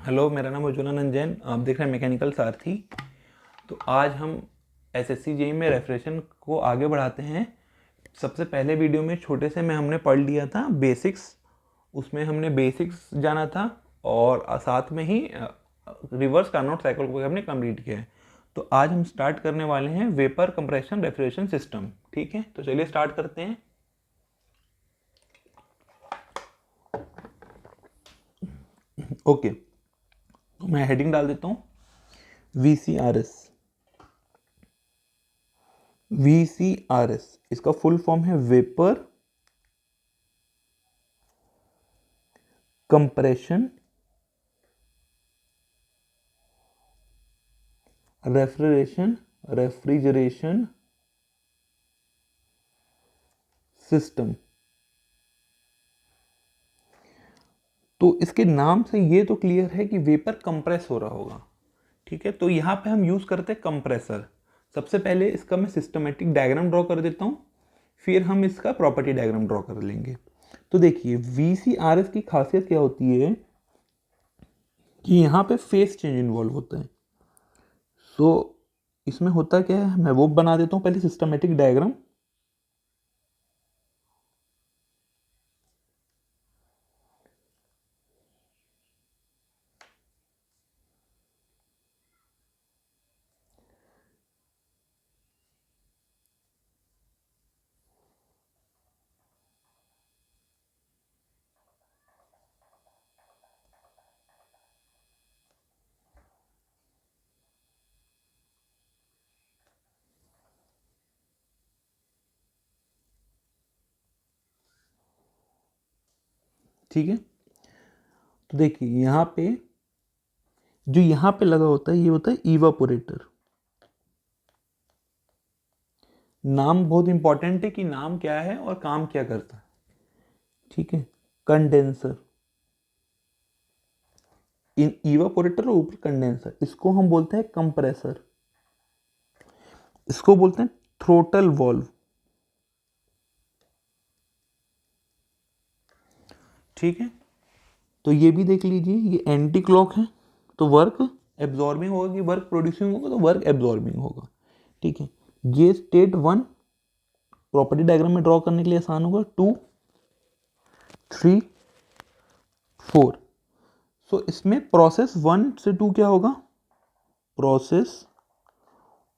Hello, मेरा नाम उज्ज्वलानंद जैन। आप देख रहे हैं मैकेनिकल सारथी। तो आज हम एसएससी जेईई में रेफरेशन को आगे बढ़ाते हैं। सबसे पहले वीडियो में छोटे से में हमने पढ़ लिया था बेसिक्स। उसमें हमने बेसिक्स जाना था और साथ में ही रिवर्स कार्नोट साइकिल को हमने कंप्लीट किया है। तो आज हम स्टार्ट करने वाले हैं वेपर कंप्रेशन रेफ्रिजरेशन सिस्टम। ठीक है, तो चलिए स्टार्ट करते हैं। ओके, तो मैं हेडिंग डाल देता हूँ VCRS। VCRS इसका फुल फॉर्म है वेपर कंप्रेशन रेफ्रिजरेशन सिस्टम। तो इसके नाम से ये तो क्लियर है कि वेपर कंप्रेस हो रहा होगा। ठीक है, तो यहाँ पे हम यूज करते हैं कंप्रेसर। सबसे पहले इसका मैं सिस्टमेटिक डायग्राम ड्रॉ कर देता हूँ, फिर हम इसका प्रॉपर्टी डायग्राम ड्रॉ कर लेंगे। तो देखिए VCRS की खासियत क्या होती है कि यहाँ पे फेस चेंज इन्वॉल्व होता है। सो इसमें होता क्या है, मैं वो बना देता हूँ पहले सिस्टमेटिक डायग्राम। ठीक है, तो देखिए यहाँ पे जो यहाँ पे लगा होता है ये होता है इवापोरेटर। नाम बहुत इंपॉर्टेंट है कि नाम क्या है और काम क्या करता है। ठीक है, कंडेंसर, इन इवापोरेटर और ऊपर कंडेंसर, इसको हम बोलते हैं कंप्रेसर। इसको बोलते हैं थ्रोटल वॉल्व। ठीक है, तो ये भी देख लीजिए, ये एंटी क्लॉक है तो वर्क एब्जॉर्बिंग होगा कि वर्क प्रोड्यूसिंग होगा, तो वर्क एब्जॉर्बिंग होगा। ठीक है, ये स्टेट 1 प्रॉपर्टी डायग्राम में ड्रॉ करने के लिए आसान होगा। 2 3 4। सो इसमें प्रोसेस 1 से 2 क्या होगा, प्रोसेस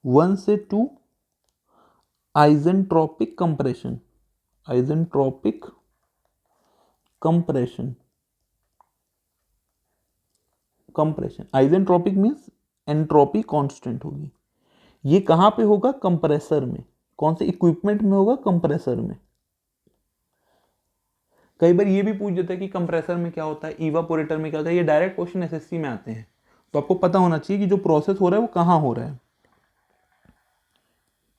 1 से 2 isentropic compression. Isentropic compression, compression isentropic means entropy constant होगी। ये कहां पे होगा, कंप्रेसर में। कौन से इक्विपमेंट में होगा, कंप्रेसर में। कई बार ये भी पूछ देता है कि कंप्रेसर में क्या होता है, इवापोरेटर में क्या होता है। ये डायरेक्ट क्वेश्चन एसएससी में आते हैं, तो आपको पता होना चाहिए कि जो प्रोसेस हो रहा है वो कहां हो रहा है।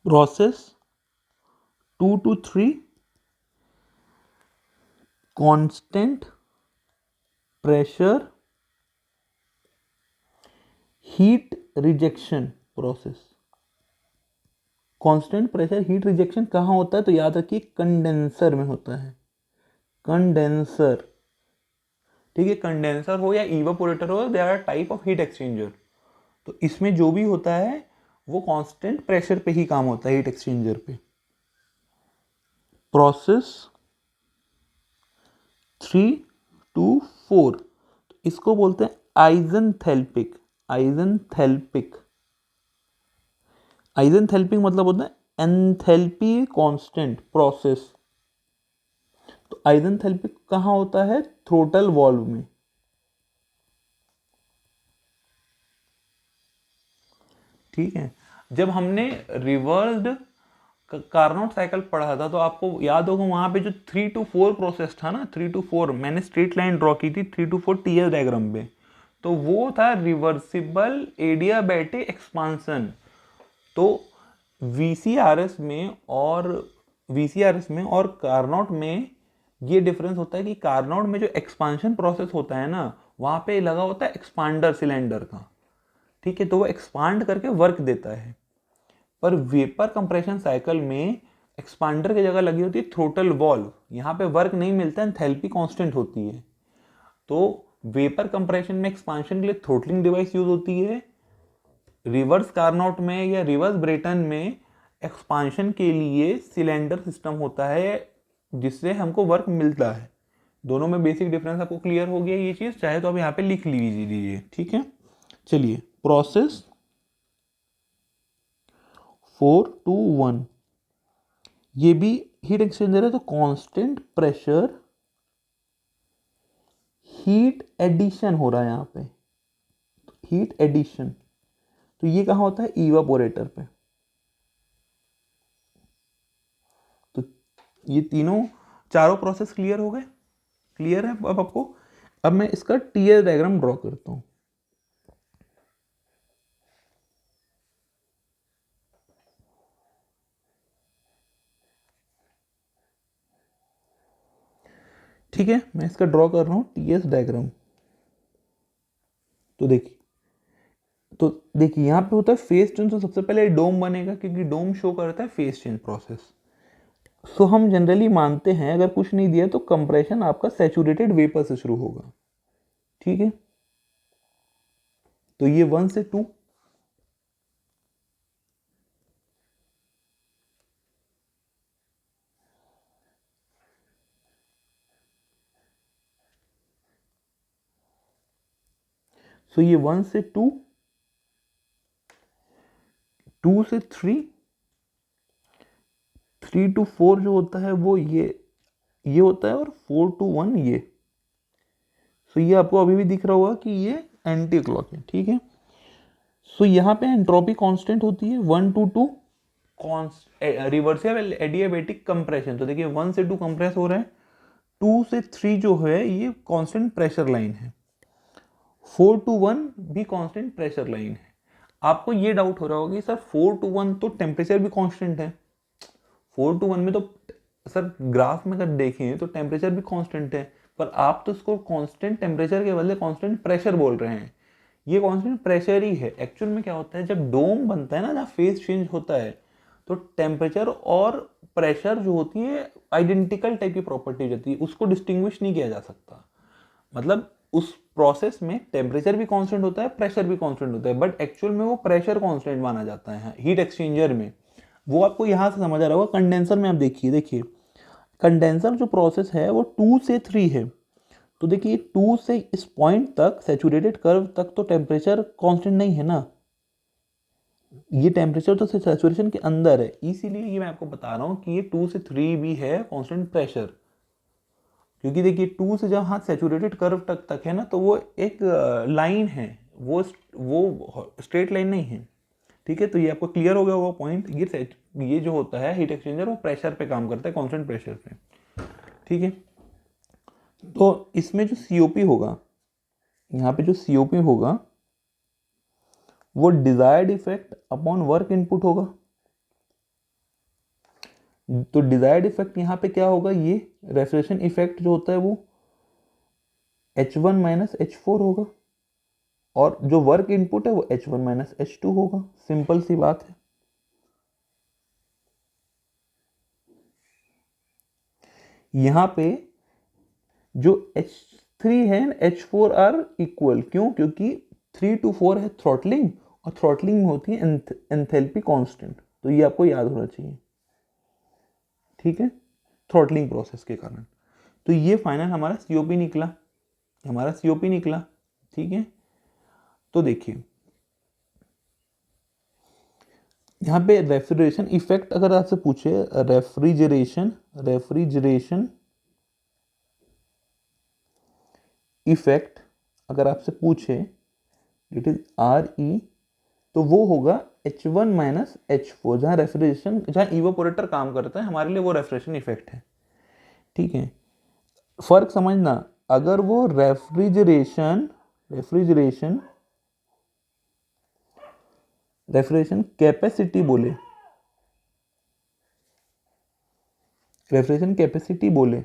Process 2 to 3 constant pressure heat rejection process. Constant pressure heat rejection कहां होता है, तो याद रखिए कंडेंसर में होता है। कंडेंसर, ठीक है, कंडेंसर हो या इवापोरेटर हो, they are type of heat exchanger. तो इसमें जो भी होता है वो कांस्टेंट प्रेशर पे ही काम होता है, हीट एक्सचेंजर पे। प्रोसेस 3 to 4, इसको बोलते हैं आइजेंथेल्पिक। आइजेंथेल्पिक, आइजेंथेल्पिक मतलब होता है एंथैल्पी कांस्टेंट प्रोसेस। तो आइजेंथेल्पिक कहां होता है, थ्रोटल वॉल्व में। ठीक है, जब हमने रिवर्स्ड कार्नोट साइकिल पढ़ा था तो आपको याद होगा वहां पे जो 3 to 4 प्रोसेस था ना, 3 to 4 मैंने स्ट्रेट लाइन ड्रॉ की थी 3 to 4 टीएस डायग्राम पे। तो वो था रिवर्सिबल एडियाबैटिक एक्सपांसन। तो वीसीआरएस में और कार्नोट में ये डिफरेंस होता है कि कार्नोट में जो एक्सपांशन प्रोसेस होता है ना, वहां पे लगा होता है एक्सपांडर सिलेंडर का। ठीक है, तो वो एक्सपांड करके वर्क देता है। पर वेपर कंप्रेशन साइकिल में एक्सपांडर की जगह लगी होती है थ्रोटल वॉल्व। यहाँ पे वर्क नहीं मिलता है, एंथैल्पी कांस्टेंट होती है। तो वेपर कंप्रेशन में एक्सपांशन के लिए थ्रोटलिंग डिवाइस यूज होती है, रिवर्स कार्नोट में या रिवर्स ब्रेटन में एक्सपांशन के लिए सिलेंडर सिस्टम होता है जिससे हमको वर्क मिलता है। दोनों में बेसिक डिफरेंस आपको क्लियर हो गया ये चीज़, चाहे तो आप यहाँ पे लिख लीजिए, ठीक है। चलिए, प्रोसेस 421, ये भी हीट एक्सचेंजर है, तो कांस्टेंट प्रेशर हीट एडिशन हो रहा है यहाँ पे, हीट एडिशन, तो ये कहाँ होता है, इवापोरेटर पे। तो ये चारों प्रोसेस क्लियर हो गए, क्लियर है अब आपको। अब मैं इसका टीएस डायग्राम ड्रॉ करता हूं। ठीक है, मैं इसका ड्रॉ कर रहा हूं टीएस डायग्राम। तो देखिए यहाँ पे होता है फेज चेंज, तो सबसे पहले डोम बनेगा क्योंकि डोम शो करता है फेज चेंज प्रोसेस। सो हम जनरली मानते हैं अगर कुछ नहीं दिया तो कंप्रेशन आपका सैचुरेटेड वेपर से शुरू होगा, ठीक है। तो ये 1 से 2, सो ये 1 से 2, 2 से 3, 3 to 4 जो होता है वो ये होता है, और 4 to 1 ये। सो ये आपको अभी भी दिख रहा होगा कि ये एंटी क्लॉक है, ठीक है। सो यहाँ पे एंट्रोपी कांस्टेंट होती है 1 to 2 रिवर्सिबल एडियाबेटिक कंप्रेशन। तो देखिए 1 से 2 कंप्रेस हो रहे हैं, 2 से 3 जो है ये कांस्टेंट प्रेशर लाइन है, 4 to 1 भी कांस्टेंट प्रेशर लाइन है। आपको ये डाउट हो रहा होगा कि सर 4 to 1 तो टेम्परेचर भी कांस्टेंट है, 4 to 1 में तो सर ग्राफ में अगर देखें तो टेम्परेचर भी कांस्टेंट है, पर आप तो इसको कांस्टेंट टेम्परेचर के बदले कांस्टेंट प्रेशर बोल रहे हैं। ये कांस्टेंट प्रेशर ही है। एक्चुअल में क्या होता है, जब डोम बनता है ना, जहाँ फेज चेंज होता है, तो टेम्परेचर और प्रेशर जो होती है आइडेंटिकल टाइप की प्रॉपर्टी होती है, उसको डिस्टिंग्विश नहीं किया जा सकता। मतलब उस प्रोसेस में टेम्परेचर भी कांस्टेंट होता है, प्रेशर भी कांस्टेंट होता है, बट एक्चुअल में वो प्रेशर कांस्टेंट माना जाता है हीट एक्सचेंजर में। वो आपको यहाँ से समझ आ रहा होगा। कंडेंसर में आप देखिए कंडेंसर जो प्रोसेस है वो 2 से 3 है। तो देखिए 2 से इस पॉइंट तक, सैचुरेटेड कर्व तक, तो टेम्परेचर कांस्टेंट नहीं है ना, ये टेम्परेचर तो सैचुरेशन के अंदर है, इसीलिए ये मैं आपको बता रहा हूँ कि ये 2 से 3 भी है कांस्टेंट प्रेशर। क्योंकि देखिए 2 से जब हाथ सैचुरेटेड कर्व तक है ना, तो वो एक लाइन है, वो स्ट्रेट लाइन नहीं है, ठीक है। तो ये आपको क्लियर हो गया होगा पॉइंट। ये जो होता है हीट एक्सचेंजर वो प्रेशर पे काम करता है, कांस्टेंट प्रेशर पे, ठीक है। तो इसमें जो सीओपी होगा, यहाँ पे जो सीओपी होगा वो desired effect upon work input होगा। तो डिजायर्ड इफेक्ट यहाँ पे क्या होगा, ये रेफ्रिजरेशन इफेक्ट जो होता है वो H1 माइनस H4 होगा, और जो वर्क इनपुट है वो H1 माइनस H2 होगा। सिंपल सी बात है। यहाँ पे जो H3 है H4 आर इक्वल, क्यों, क्योंकि 3 to 4 है थ्रॉटलिंग, और थ्रॉटलिंग में होती है एंथैल्पी कांस्टेंट। तो ये आपको याद होना चाहिए, ठीक है, थ्रॉटलिंग प्रोसेस के कारण। तो ये फाइनल हमारा सीओपी निकला, ठीक है। तो देखिए यहाँ पे रेफ्रिजरेशन इफेक्ट अगर आपसे पूछे, रेफ्रिजरेशन इफेक्ट अगर आपसे पूछे, इट इज RE, तो वो होगा H1 माइनस H4। जहाँ इवापोरेटर काम करता है हमारे लिए, वो रेफ्रिजरेशन इफेक्ट है, ठीक है। फर्क समझना, अगर वो रेफ्रिजरेशन कैपेसिटी बोले,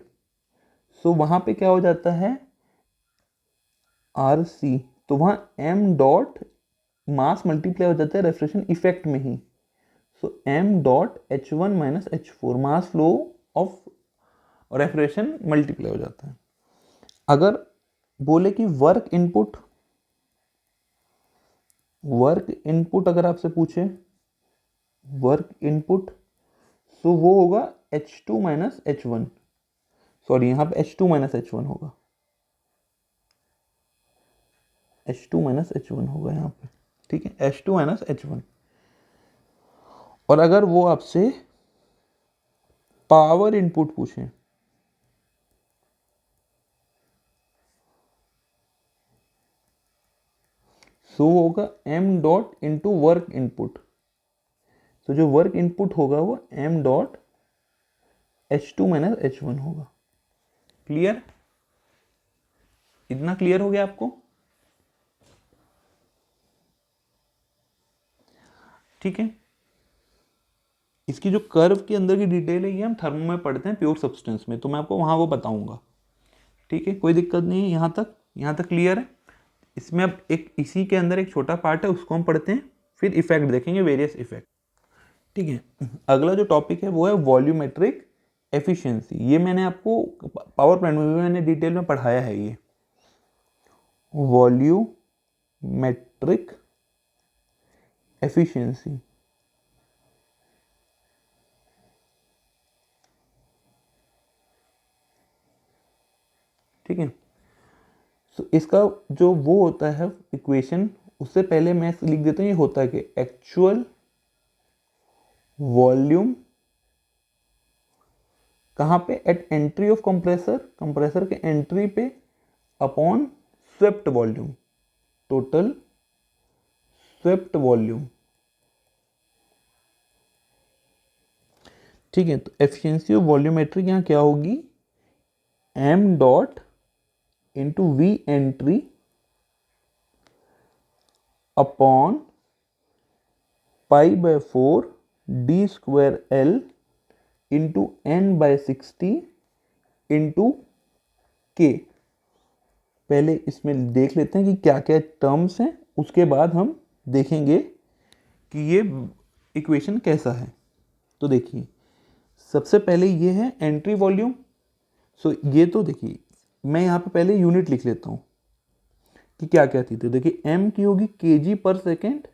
सो वहां पे क्या हो जाता है, RC, तो वहां m डॉट मास मल्टीप्लाई हो जाता है रेफ्रिजरेशन इफेक्ट में ही। सो m dot H1 minus H4 mass flow of refrigeration multiply हो जाता है। अगर बोले कि वर्क इनपुट अगर आपसे पूछे वर्क इनपुट, तो वो होगा H2 माइनस H1, सॉरी यहाँ पे H2 माइनस H1 होगा, H2 माइनस H1 होगा यहाँ पे, ठीक है, H2 माइनस H1। और अगर वो आपसे पावर इनपुट पूछे, सो होगा m dot into work input, तो जो वर्क इनपुट होगा वो m dot H2 minus H1 होगा। क्लियर? इतना क्लियर हो गया आपको? ठीक है, इसकी जो कर्व के अंदर की डिटेल है ये हम थर्मो में पढ़ते हैं, प्योर सब्सटेंस में, तो मैं आपको वहाँ वो बताऊंगा। ठीक है, कोई दिक्कत नहीं है, यहाँ तक क्लियर है। इसमें अब एक इसी के अंदर एक छोटा पार्ट है, उसको हम पढ़ते हैं, फिर इफेक्ट देखेंगे, वेरियस इफेक्ट। ठीक है, अगला जो टॉपिक है वो है वॉल्यूमेट्रिक एफिशिएंसी। ये मैंने आपको पावर प्लांट में भी मैंने डिटेल में पढ़ाया है, ये वॉल्यूमेट्रिक एफिशिएंसी। ठीक है, तो इसका जो वो होता है इक्वेशन, उससे पहले मैं लिख देता हूँ, ये होता है कि एक्चुअल वॉल्यूम कहाँ पे, eight entry of compressor, compressor के एंट्री पे, upon swept volume, total swept volume. ठीक है, तो एफिशिएंसी ऑफ वॉल्यूमेट्रिक यहाँ क्या होगी, m dot into V entry upon pi by 4 D square L into N by 60 into K. पहले इसमें देख लेते हैं कि क्या क्या टर्म्स हैं, उसके बाद हम देखेंगे कि ये इक्वेशन कैसा है। तो देखिए, सबसे पहले ये है एंट्री वॉल्यूम। सो ये तो देखिए, मैं यहाँ पे पहले यूनिट लिख लेता हूँ कि क्या क्या थी। तो देखिए, m की होगी kg पर सेकेंड,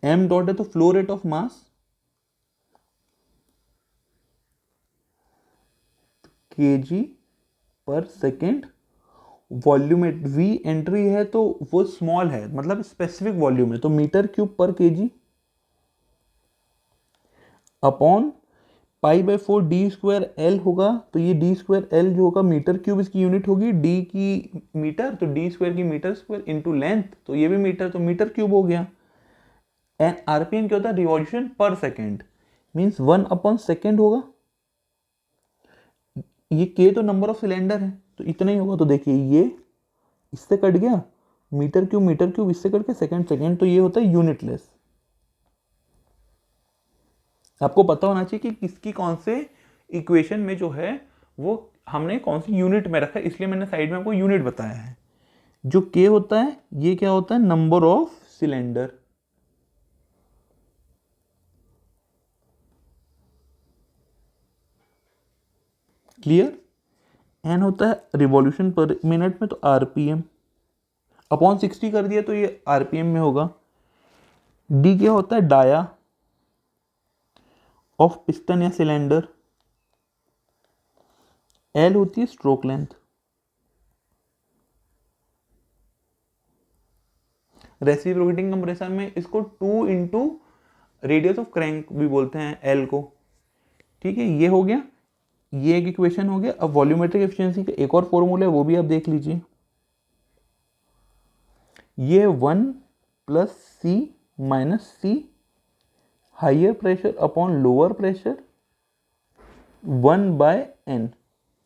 m डॉट है तो flow rate of mass, kg पर सेकेंड। वॉल्यूम v एंट्री है तो वो स्मॉल है, मतलब स्पेसिफिक वॉल्यूम है, तो मीटर क्यूब पर kg upon pi by 4 D square L होगा। तो ये डी स्क्वायर एल जो होगा मीटर क्यूब, इसकी यूनिट होगी, डी की मीटर तो डी स्क्वायर की मीटर स्क्वायर इंटू लेंथ, तो ये भी मीटर तो मीटर क्यूब हो गया। एंड आरपीएम क्या होता है, रिवॉल्यूशन पर सेकेंड, मीन्स 1/सेकेंड होगा। ये के तो नंबर ऑफ सिलेंडर है, तो इतना ही होगा। तो देखिए, ये इससे कट गया, मीटर क्यूब इससे कट के सेकेंड सेकेंड, तो ये होता है यूनिटलेस। आपको पता होना चाहिए कि किसकी कौन से इक्वेशन में जो है वो हमने कौन सी यूनिट में रखा है, इसलिए मैंने साइड में आपको यूनिट बताया है। जो के होता है ये क्या होता है, number of cylinder. Clear? N होता है रिवॉल्यूशन पर मिनट में, तो आरपीएम अपॉन 60 कर दिया तो ये आरपीएम में होगा। डी क्या होता है, डाया ऑफ पिस्टन या सिलेंडर। एल होती है स्ट्रोक लेंथ। रेसिप्रोकेटिंग कंप्रेसर में इसको 2 इंटू रेडियस ऑफ क्रैंक भी बोलते हैं, एल को। ठीक है, ये हो गया, ये एक इक्वेशन हो गया। अब वॉल्यूमेट्रिक एफिशिएंसी का एक और फॉर्मूला है, वो भी आप देख लीजिए। ये 1 plus C minus C, higher pressure upon lower pressure, 1/n।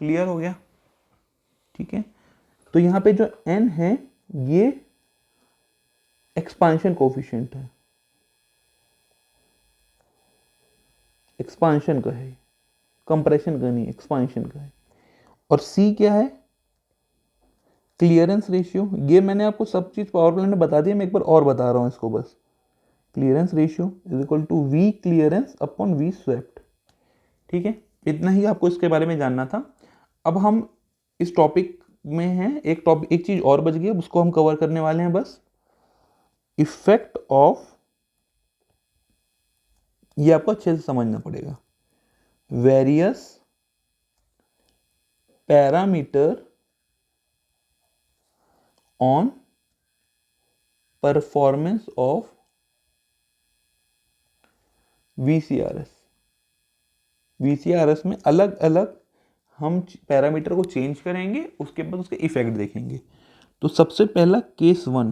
Clear हो गया? ठीक है, तो यहाँ पे जो n है ये एक्सपांशन कोफिशिएंट है, एक्सपांशन का है, कंप्रेशन का नहीं, एक्सपांशन का है। और c क्या है, क्लियरेंस रेशियो। ये मैंने आपको सब चीज पावर प्लांट में बता दिया, मैं एक बार और बता रहा हूँ इसको बस। Clearance ratio is equal to V clearance upon V swept. ठीक है, इतना ही आपको इसके बारे में जानना था। अब हम इस टॉपिक में है एक टॉपिक, एक चीज और बच गई, उसको हम कवर करने वाले हैं बस, इफेक्ट ऑफ, ये आपको अच्छे से समझना पड़ेगा, various parameter on performance of VCRS। VCRS में अलग अलग हम पैरामीटर को चेंज करेंगे, उसके बाद उसके इफेक्ट देखेंगे। तो सबसे पहला केस 1,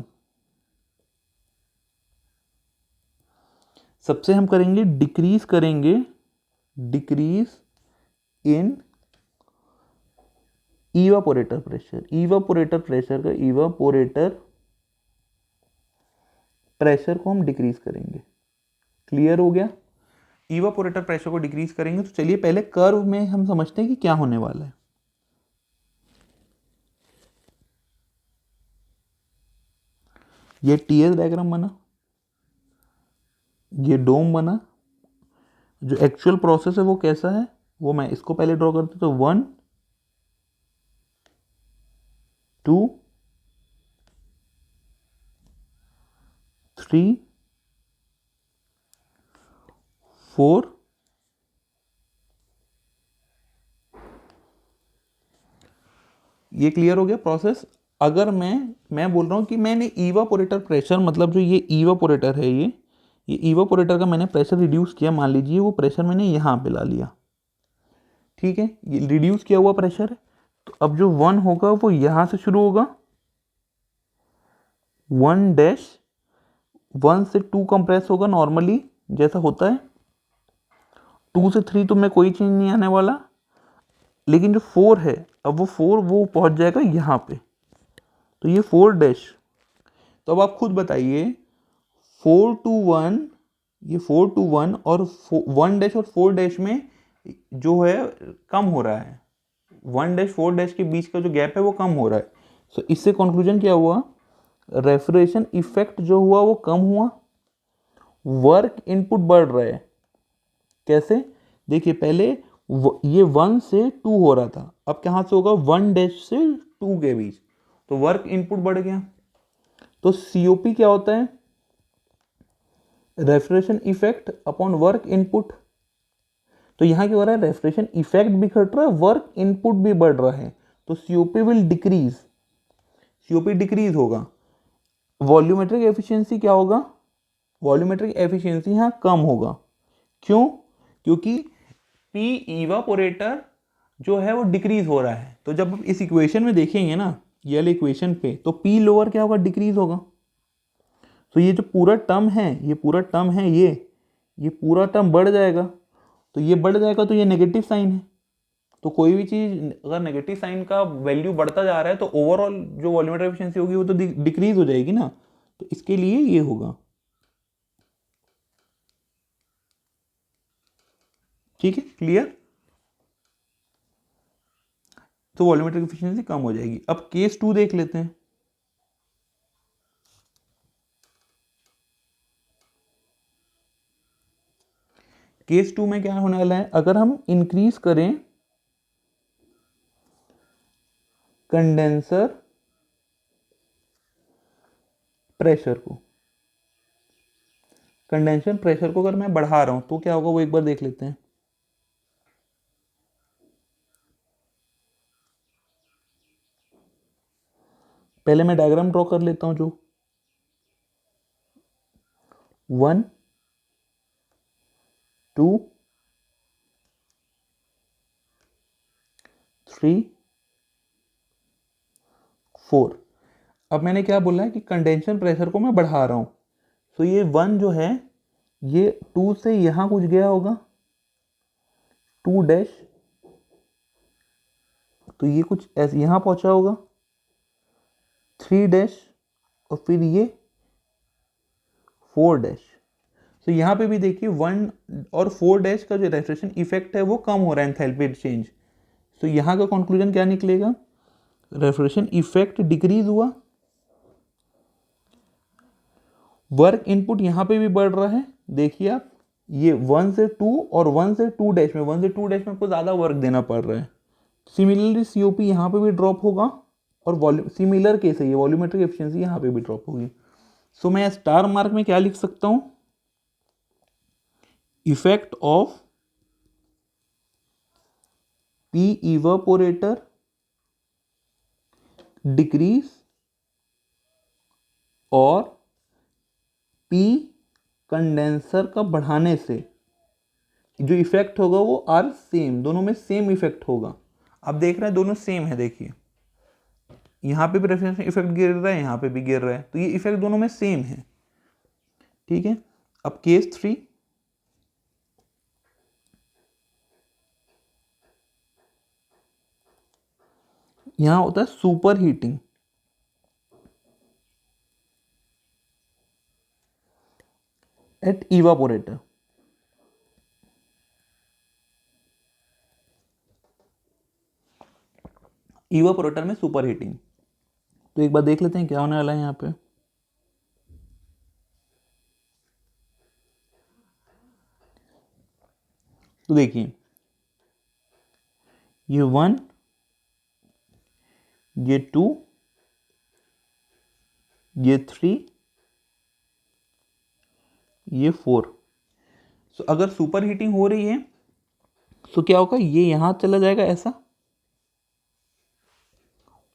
सबसे हम करेंगे डिक्रीज करेंगे, decrease in evaporator pressure. Evaporator pressure का, इवापोरेटर प्रेशर को हम डिक्रीज करेंगे। क्लियर हो गया? इवापोरेटर प्रेशर को डिक्रीज करेंगे। तो चलिए पहले कर्व में हम समझते हैं कि क्या होने वाला है। ये टीएस डायग्राम बना, ये डोम बना। जो एक्चुअल प्रोसेस है वो कैसा है, वो मैं इसको पहले ड्रॉ करता, तो 1 2 3 4, ये क्लियर हो गया प्रोसेस। अगर मैं बोल रहा हूँ कि मैंने इवापोरेटर प्रेशर, मतलब जो ये इवापोरेटर है, ये इवापोरेटर का मैंने प्रेशर रिड्यूस किया, मान लीजिए वो प्रेशर मैंने यहाँ पे ला लिया, ठीक है, ये रिड्यूस किया हुआ प्रेशर है। तो अब जो 1 होगा वो यहाँ से शुरू होगा, 1 डैश, 1 से 2 कंप्रेस होगा नॉर्मली जैसा होता है, 2 से 3 तो में कोई चेंज नहीं आने वाला, लेकिन जो 4 है, अब वो 4 वो पहुंच जाएगा यहाँ पे, तो ये 4 डैश। तो अब आप खुद बताइए, 4 to 1, ये 4 to 1 और 1 डैश और 4 डैश में जो है कम हो रहा है, 1 डैश 4 डैश के बीच का जो गैप है वो कम हो रहा है। सो इससे कंक्लूजन क्या हुआ, रेफ्रिजरेशन इफेक्ट जो हुआ वो कम हुआ, वर्क इनपुट बढ़ रहा है। कैसे? देखिए पहले ये 1 से 2 हो रहा था, अब कहाँ से होगा, 1 डैश से 2 के बीच, तो वर्क इनपुट बढ़ गया। तो COP क्या होता है, refrigeration effect upon work input. तो यहाँ क्या हो रहा है, रेफ्रिजरेशन इफेक्ट भी घट रहा है, वर्क इनपुट भी बढ़ रहा है, तो COP will decrease, COP decrease होगा। वॉल्यूमेट्रिक एफिशिएंसी क्या होगा, वॉल्यूमेट्रिक एफिशिएंसी यहाँ कम होगा। क्यों? क्योंकि पी इवापोरेटर जो है वो डिक्रीज हो रहा है। तो जब आप इस इक्वेशन में देखेंगे ना, ये वाले इक्वेशन पे, तो पी लोअर क्या होगा, डिक्रीज होगा। तो ये जो पूरा टर्म है, ये पूरा टर्म है, ये पूरा टर्म बढ़ जाएगा। तो ये बढ़ जाएगा तो ये नेगेटिव साइन है। तो कोई भी चीज अगर नेगेटिव साइन का वैल्यू बढ़ता जा रहा है तो ओवरऑल जो वॉल्यूमेट्रिक एफिशिएंसी होगी वो तो डिक्रीज हो जाएगी ना। तो इसके लिए ये होगा, ठीक है, क्लियर। तो वॉल्यूमेट्रिक एफिशिएंसी कम हो जाएगी। अब केस 2 देख लेते हैं। केस 2 में क्या होने वाला है, अगर हम इंक्रीज करें कंडेंसर प्रेशर को, कंडेंसर प्रेशर को अगर मैं बढ़ा रहा हूं तो क्या होगा वो एक बार देख लेते हैं। पहले मैं डायग्राम ड्रॉ कर लेता हूं, जो 1 2 3 4। अब मैंने क्या बोला है कि कंडेंसर प्रेशर को मैं बढ़ा रहा हूं, तो ये 1 जो है ये 2 से यहां कुछ गया होगा, 2 डैश, तो ये कुछ ऐसे यहां पहुंचा होगा, 3 डैश, और फिर ये 4 डैश। तो यहाँ पे भी देखिए 1 और 4 डैश का जो रेफ्रिजरेशन इफेक्ट है वो कम हो रहा है एंथैल्पी चेंज। तो यहाँ का कंक्लूजन क्या निकलेगा, रेफ्रिजरेशन इफेक्ट डिक्रीज हुआ, वर्क इनपुट यहाँ पे भी बढ़ रहा है। देखिए आप, ये 1 से 2 और 1 से 2 डैश में, 1 से 2 डैश में आपको ज़्यादा वर्क देना पड़ रहा है। सिमिलरली COP यहाँ पे भी ड्रॉप होगा, और वॉल्यूम सिमिलर केस है, ये वॉल्यूमेट्रिक एफिशिएंसी यहाँ पे भी ड्रॉप होगी। सो मैं स्टार मार्क में क्या लिख सकता हूँ, effect of P evaporator decrease और पी कंडेंसर का बढ़ाने से जो इफेक्ट होगा वो आर सेम, दोनों में सेम इफेक्ट होगा। आप देख रहे हैं दोनों सेम है, देखिए यहाँ पे भी रेफ्रिजरेशन इफेक्ट गिर रहा है, यहाँ पे भी गिर रहा है, तो ये इफेक्ट दोनों में सेम है। ठीक है, अब केस 3, यहां होता है super heating. At evaporator, evaporator में सुपर हीटिंग। तो एक बार देख लेते हैं क्या होने वाला है यहाँ पे। तो देखिए ये 1, ये 2, ये 3, ये 4। तो अगर सुपर हीटिंग हो रही है तो क्या होगा, ये यहां चला जाएगा ऐसा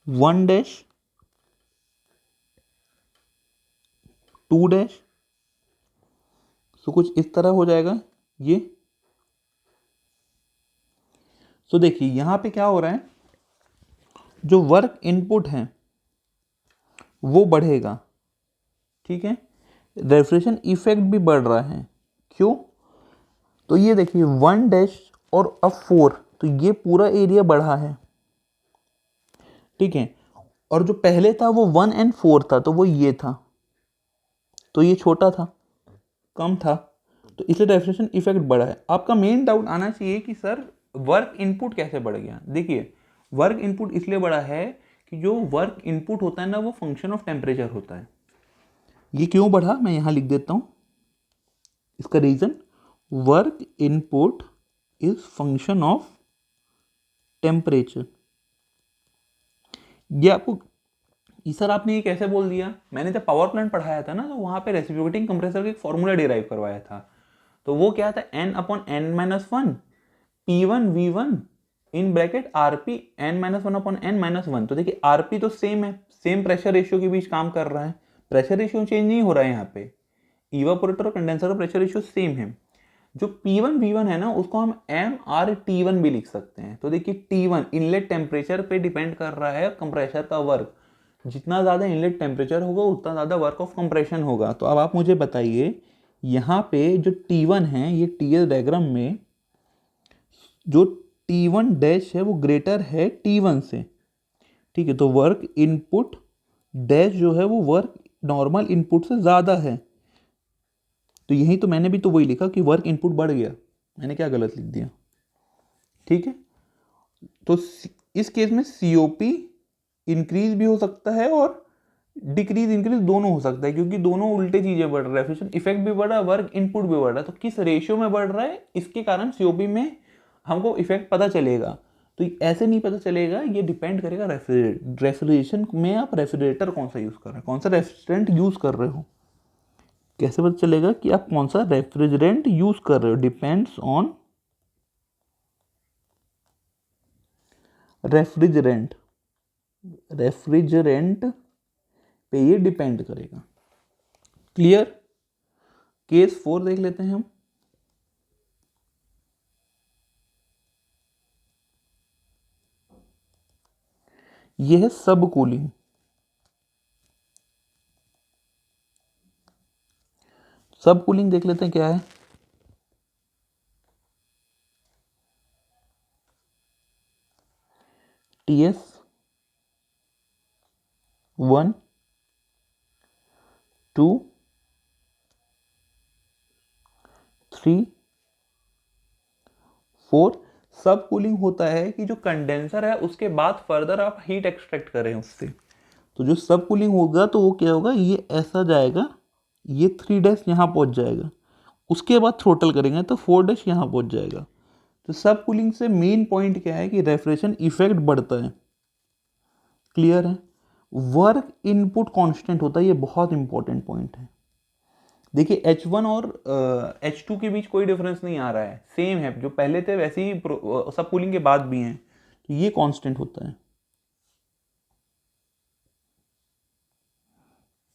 1 डैश 2 डैश, तो कुछ इस तरह हो जाएगा ये। तो देखिए यहां पे क्या हो रहा है, जो वर्क इनपुट है वो बढ़ेगा। ठीक है, रेफ्रिजरेशन इफेक्ट भी बढ़ रहा है। क्यों, तो ये देखिए 1 डैश और अब 4, तो ये पूरा एरिया बढ़ा है। ठीक है, और जो पहले था वो 1 और 4 था, तो वो ये था, तो ये छोटा था, कम था, तो इसलिए रेफ्रिजरेशन इफेक्ट बढ़ा है। आपका मेन डाउट आना चाहिए कि सर वर्क इनपुट कैसे बढ़ गया। देखिए वर्क इनपुट इसलिए बढ़ा है कि जो वर्क इनपुट होता है ना, वो फंक्शन ऑफ टेम्परेचर होता है। ये क्यों बढ़ा, मैं यहां लिख देता हूं इसका reason, work input is function of temperature. ये आपको, सर आपने ये कैसे बोल दिया, मैंने जब पावर प्लांट पढ़ाया था ना, तो वहां पे रेसिप्रोकेटिंग कंप्रेसर का एक फॉर्मूला डिराइव करवाया था। तो वो क्या था, n/n-1 P1V1 in bracket RP n-1/n-1। तो देखिए RP तो सेम है, सेम प्रेशर रेशियो के बीच काम कर रहा है, प्रेशर रेशियो चेंज नहीं हो रहा है। यहाँ पे इवापोरेटर और कंडेंसर का प्रेशर रेशियो सेम है। जो P1V1 है ना, उसको हम MRT1 भी लिख सकते हैं। तो देखिए T1 इनलेट टेम्परेचर पे डिपेंड कर रहा है कंप्रेसर का वर्क, जितना ज़्यादा इनलेट टेम्परेचर होगा उतना ज़्यादा वर्क ऑफ कंप्रेशन होगा। तो अब आप मुझे बताइए यहाँ पे जो T1 है, ये टीएल डायग्राम में जो T1 डैश है वो ग्रेटर है T1 से। ठीक है, तो वर्क इनपुट डैश जो है वो वर्क नॉर्मल इनपुट से ज़्यादा है। तो यही तो मैंने भी तो वही लिखा कि वर्क इनपुट बढ़ गया, मैंने क्या गलत लिख दिया। ठीक है, तो इस केस में COP इंक्रीज भी हो सकता है और डिक्रीज इंक्रीज दोनों हो सकता है, क्योंकि दोनों उल्टे चीजें बढ़ रहा है, रेफ्रिजरेशन इफेक्ट भी बढ़ रहा है, वर्क इनपुट भी बढ़ रहा है। तो किस रेशियो में बढ़ रहा है, इसके कारण COP में हमको इफेक्ट पता चलेगा। तो ऐसे नहीं पता चलेगा, ये डिपेंड करेगा रेफ्रिजरेशन में आप रेफ्रिजरेटर कौन सा यूज कर रहे हैं, कौन सा रेफ्रिजरेंट यूज कर रहे हो। कैसे पता चलेगा कि आप कौन सा रेफ्रिजरेंट यूज कर रहे हो, डिपेंड्स ऑन रेफ्रिजरेंट, रेफ्रिजरेंट पे ये डिपेंड करेगा। क्लियर। केस 4 देख लेते हैं हम। ये है सब कूलिंग। सब कूलिंग देख लेते हैं क्या है। TS 1 2 3 4 सब कूलिंग होता है कि जो कंडेंसर है उसके बाद फर्दर आप हीट एक्सट्रैक्ट करें उससे। तो जो सब कूलिंग होगा तो वो क्या होगा, ये ऐसा जाएगा, ये 3 डैश यहाँ पहुँच जाएगा, उसके बाद थ्रोटल करेंगे तो 4 डैश यहाँ पहुँच जाएगा। तो सब कूलिंग से मेन पॉइंट क्या है कि रेफ्रिजरेशन इफेक्ट बढ़ता है। क्लियर है। वर्क इनपुट कांस्टेंट होता है, ये बहुत इंपॉर्टेंट पॉइंट है। देखिए H1 और H2 के बीच कोई डिफरेंस नहीं आ रहा है, सेम है, जो पहले थे वैसे ही सब कूलिंग के बाद भी हैं, तो ये कांस्टेंट होता है।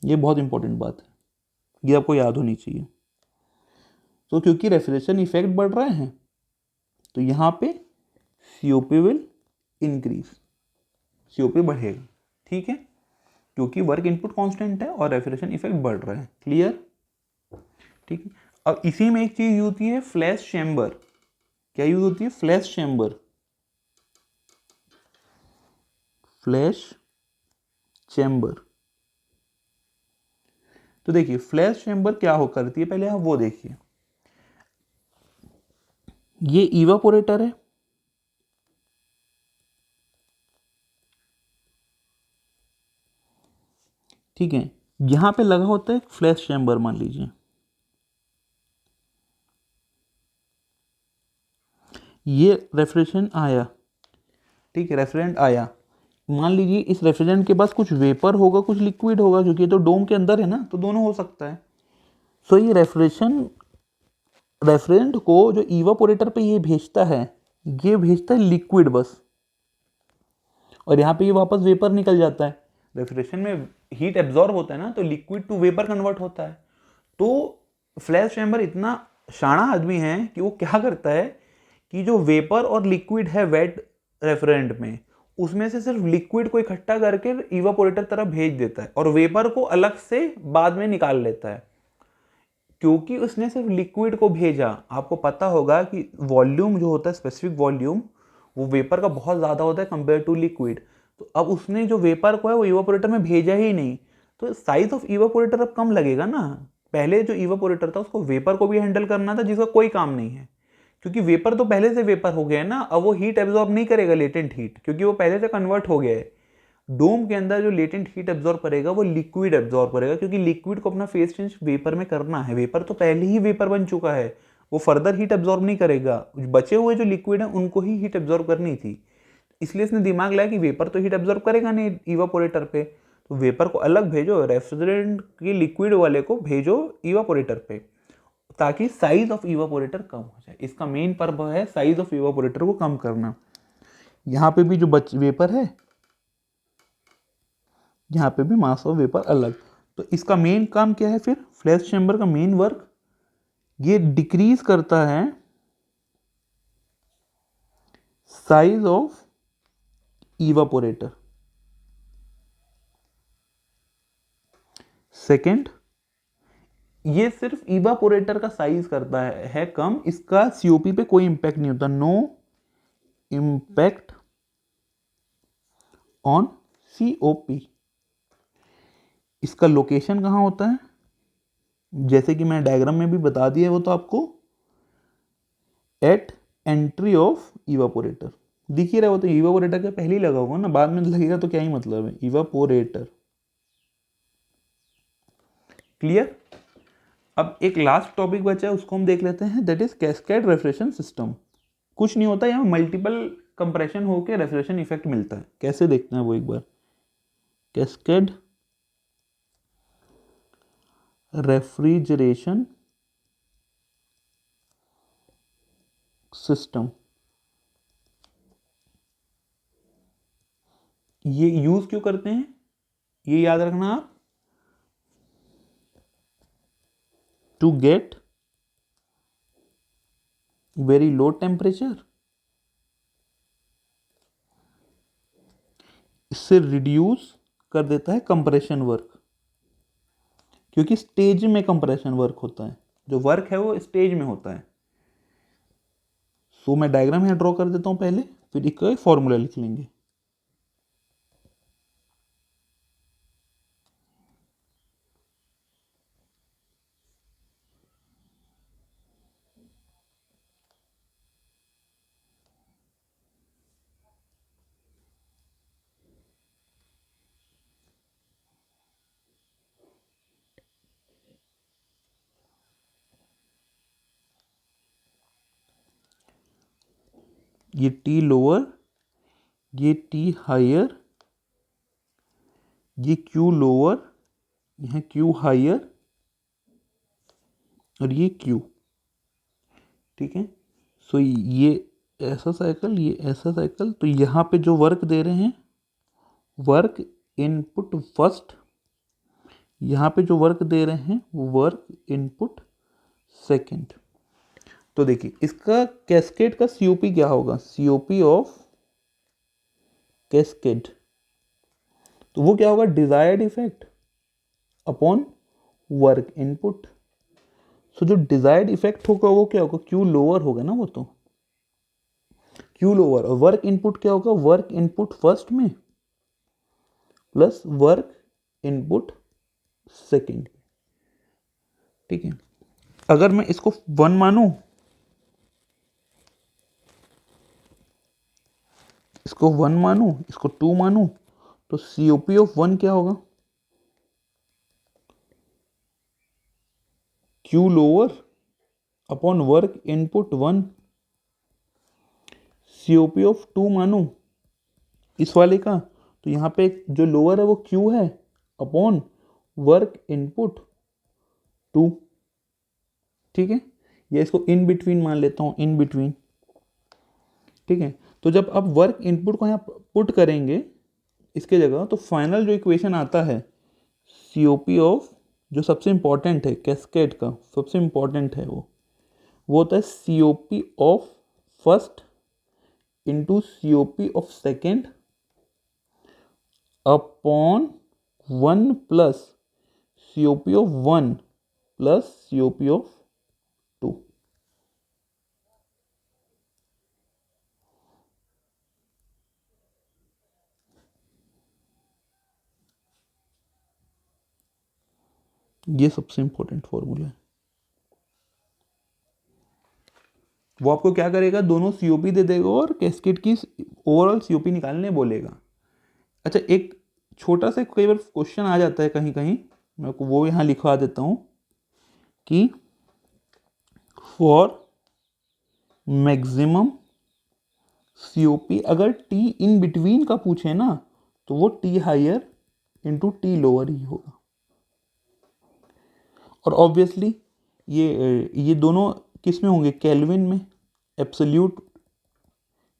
ये बहुत इंपॉर्टेंट बात है, ये आपको याद होनी चाहिए। तो क्योंकि रेफ्रिजरेशन इफेक्ट बढ़ रहे हैं तो यहाँ पे सीओपी विल इंक्रीज, सीओपी बढ़ेगा, ठीक है, क्योंकि वर्क इनपुट कांस्टेंट है और रेफ्रिजरेशन इफेक्ट बढ़ रहा है। क्लियर, ठीक है। अब इसी में एक चीज यूज होती है, फ्लैश चैम्बर। क्या यूज होती है? Flash chamber, flash chamber. तो देखिए फ्लैश चैम्बर क्या हो करती है, पहले आप वो देखिए। ये इवापोरेटर है, ठीक है, यहां पे लगा होता है फ्लैश चैम्बर, मान लीजिए ये रेफ्रिजरेशन आया, ठीक है, रेफ्रिजरेंट आया, मान लीजिए इस रेफ्रिजरेंट के पास कुछ वेपर होगा, कुछ लिक्विड होगा, क्योंकि ये तो डोम के अंदर है ना, तो दोनों हो सकता है। सो ये रेफ्रिजरेंट को जो इवापोरेटर पे ये भेजता है, ये भेजता है लिक्विड बस, और यहाँ पे ये वापस वेपर निकल जाता है। रेफ्रिजरेशन में हीट एब्जॉर्ब होता है ना, तो लिक्विड टू वेपर कन्वर्ट होता है। तो फ्लैश चैम्बर इतना शाना आदमी है कि वो क्या करता है कि जो वेपर और लिक्विड है वेट रेफ्रिजरेंट में, उसमें से सिर्फ लिक्विड को इकट्ठा करके इवापोरेटर तरफ भेज देता है और वेपर को अलग से बाद में निकाल लेता है। क्योंकि उसने सिर्फ लिक्विड को भेजा, आपको पता होगा कि वॉल्यूम जो होता है, स्पेसिफिक वॉल्यूम, वो वेपर का बहुत ज़्यादा होता है कंपेयर टू लिक्विड। तो अब उसने जो वेपर को है वो इवापोरेटर में भेजा ही नहीं, तो साइज ऑफ इवापोरेटर अब कम लगेगा ना। पहले जो इवापोरेटर था उसको वेपर को भी हैंडल करना था, जिसका कोई काम नहीं है, क्योंकि वेपर तो पहले से वेपर हो गया है ना, अब वो हीट एब्जॉर्ब नहीं करेगा लेटेंट हीट, क्योंकि वो पहले से कन्वर्ट हो गया है। डोम के अंदर जो लेटेंट हीट एब्जॉर्ब करेगा वो लिक्विड एब्जॉर्ब करेगा, क्योंकि लिक्विड को अपना फेस चेंज वेपर में करना है, वेपर तो पहले ही वेपर बन चुका है, वो फर्दर हीट एब्जॉर्ब नहीं करेगा, बचे हुए जो लिक्विड है उनको ही हीट एब्जॉर्ब करनी थी। इसलिए इसने दिमाग लाया कि वेपर तो हीट एब्जॉर्ब करेगा नहीं इवापोरेटर पे, तो वेपर को अलग भेजो, रेफ्रिजरेंट की लिक्विड वाले को भेजो इवापोरेटर पे, ताकि साइज ऑफ इवापोरेटर कम हो जाए। इसका मेन पर्पस है साइज ऑफ इवापोरेटर को कम करना। यहाँ पे भी जो वेपर है, यहाँ पे भी मास ऑफ वेपर अलग। तो इसका मेन काम क्या है फिर? फ्लैश चैम्बर का मेन वर्क ये डिक्रीज करता है साइज ऑफ इवापोरेटर। सेकंड, ये सिर्फ इवापोरेटर का साइज करता है कम, इसका सीओपी पे कोई इंपैक्ट नहीं होता, नो इंपैक्ट ऑन सीओपी। इसका लोकेशन कहाँ होता है? जैसे कि मैं डायग्राम में भी बता दिया, वो तो आपको एट एंट्री ऑफ इवापोरेटर दिख ही रहा हो, तो इवापोरेटर का पहले ही लगा होगा ना, बाद में लगेगा तो क्या ही मतलब है, इवापोरेटर। क्लियर। अब एक लास्ट टॉपिक बचा है, उसको हम देख लेते हैं, that is cascade refrigeration system. कुछ नहीं होता, यहाँ मल्टीपल कंप्रेशन होकर रेफ्रिजरेशन इफेक्ट मिलता है। कैसे देखते हैं वो एक बार, कैस्केड रेफ्रिजरेशन सिस्टम। ये यूज क्यों करते हैं, ये याद रखना आप, to get very low temperature, इससे रिड्यूस कर देता है कंप्रेशन वर्क, क्योंकि स्टेज में कंप्रेशन वर्क होता है, जो वर्क है वो स्टेज में होता है। सो मैं डायग्राम यहाँ ड्रॉ कर देता हूँ पहले, फिर एक फॉर्मूला लिख लेंगे। ये टी लोअर, ये टी हायर, ये Q लोअर, यहाँ Q हायर और ये Q, ठीक है। सो ये ऐसा साइकिल, ये ऐसा साइकिल, तो यहाँ पे जो वर्क दे रहे हैं, वर्क इनपुट फर्स्ट, यहाँ पे जो वर्क दे रहे हैं वो वर्क इनपुट सेकंड। तो देखिए इसका कैस्केड का COP क्या होगा, COP ऑफ कैस्केड, तो वो क्या होगा, desired effect upon work input. So जो डिजायर्ड इफेक्ट होगा वो क्या होगा, Q लोअर होगा ना, वो तो Q लोअर, और वर्क इनपुट क्या होगा, वर्क इनपुट फर्स्ट में प्लस वर्क इनपुट सेकंड, ठीक है। अगर मैं इसको 1 मानूं, इसको 1 मानूं, इसको 2 मानूं, तो COP ऑफ 1 क्या होगा, Q lower upon work input 1। COP of 2 मानूं इस वाले का, तो यहाँ पे जो लोअर है वो Q है अपॉन वर्क इनपुट 2, ठीक है। या इसको इन बिटवीन मान लेता हूँ, इन बिटवीन, ठीक है। तो जब आप वर्क इनपुट को यहाँ पुट करेंगे इसके जगह, तो फाइनल जो इक्वेशन आता है COP ऑफ, जो सबसे इंपॉर्टेंट है कैस्केड का, सबसे इंपॉर्टेंट है वो होता है COP of first into COP of second upon 1 plus COP of 1 plus COP of 2। ये सबसे इंपॉर्टेंट फॉर्मूला है। वो आपको क्या करेगा, दोनों COP दे देगा और कैस्केड की ओवरऑल COP निकालने बोलेगा। अच्छा, एक छोटा सा कई बार क्वेश्चन आ जाता है कहीं कहीं, मैं आपको वो यहाँ लिखवा देता हूँ कि फॉर मैक्सिमम COP अगर T इन बिटवीन का पूछे ना, तो वो T higher into T lower ही होगा। और ऑब्वियसली ये दोनों किस में होंगे, केल्विन में, एब्सोल्यूट,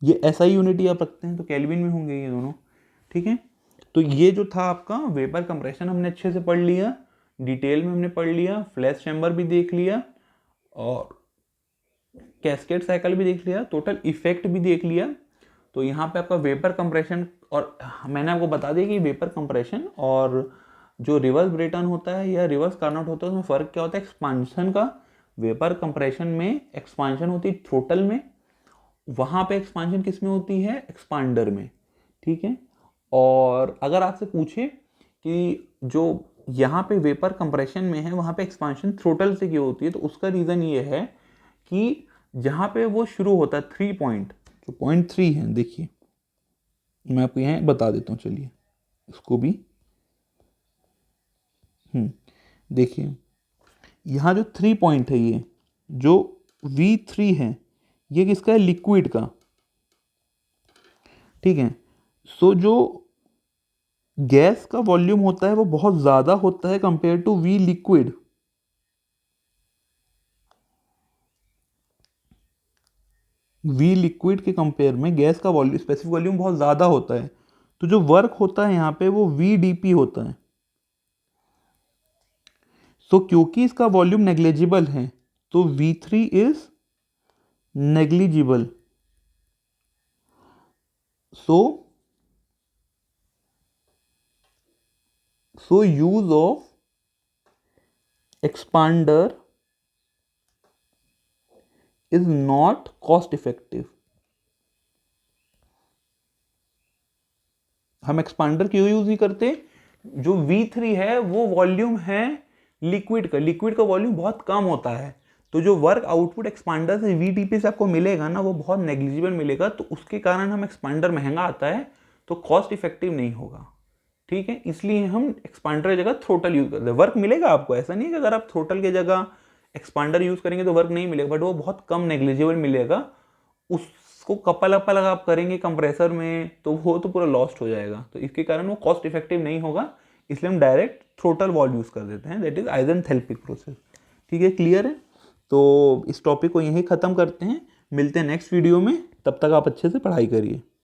ये SI यूनिट ही आप रखते हैं तो केल्विन में होंगे ये दोनों, ठीक है। तो ये जो था आपका वेपर कंप्रेशन हमने अच्छे से पढ़ लिया, डिटेल में हमने पढ़ लिया, फ्लैश चैम्बर भी देख लिया और कैस्केड साइकिल भी देख लिया, टोटल इफेक्ट भी देख लिया। तो यहाँ पे आपका वेपर कंप्रेशन, और मैंने आपको बता दिया कि वेपर कंप्रेशन और जो रिवर्स ब्रेटन होता है या रिवर्स कार्नोट होता है उसमें फ़र्क क्या होता है एक्सपांशन का। वेपर कंप्रेशन में एक्सपांशन होती है थ्रोटल में, वहाँ पे एक्सपांशन किस में होती है, एक्सपांडर में, ठीक है। और अगर आपसे पूछे कि जो यहाँ पे वेपर कंप्रेशन में है वहाँ पे एक्सपांशन थ्रोटल से क्यों होती है, तो उसका रीज़न ये है कि जहाँ पे वो शुरू होता है 3 पॉइंट, जो पॉइंट 3 है, देखिए मैं आपको यहाँ बता देता हूँ, चलिए इसको भी, देखिए यहाँ जो 3 पॉइंट है, ये जो V3 है ये किसका है, लिक्विड का, ठीक है। सो जो गैस का वॉल्यूम होता है वो बहुत ज़्यादा होता है compare to V liquid. V liquid के कंपेयर में गैस का वॉल्यूम, स्पेसिफिक वॉल्यूम बहुत ज़्यादा होता है, तो जो वर्क होता है यहाँ पे वो VdP होता है। सो क्योंकि इसका वॉल्यूम नेग्लिजिबल है तो V3 is negligible. So use of expander is not cost effective. हम एक्सपांडर क्यों यूज नहीं करते, जो V3 है वो वॉल्यूम है लिक्विड का, लिक्विड का वॉल्यूम बहुत कम होता है, तो जो वर्क आउटपुट एक्सपांडर से VdP से आपको मिलेगा ना वो बहुत नेग्लिजिबल मिलेगा, तो उसके कारण हम एक्सपांडर महंगा आता है तो कॉस्ट इफेक्टिव नहीं होगा, ठीक है। इसलिए हम एक्सपांडर की जगह थ्रोटल यूज करते हैं। वर्क मिलेगा आपको, ऐसा नहीं है कि अगर आप थ्रोटल की जगह एक्सपांडर यूज करेंगे तो वर्क नहीं मिलेगा, बट वो बहुत कम नेग्लिजिबल मिलेगा। उसको कपल अपल अगर आप करेंगे कंप्रेसर में तो वो तो पूरा लॉस्ट हो जाएगा, तो इसके कारण वो कॉस्ट इफेक्टिव नहीं होगा। इसलिए हम डायरेक्ट थ्रोटल वॉल्व यूज़ कर देते हैं, दैट इज आइजेंथेल्पिक प्रोसेस। ठीक है, क्लियर है? तो इस टॉपिक को यहीं ख़त्म करते हैं, मिलते हैं नेक्स्ट वीडियो में, तब तक आप अच्छे से पढ़ाई करिए।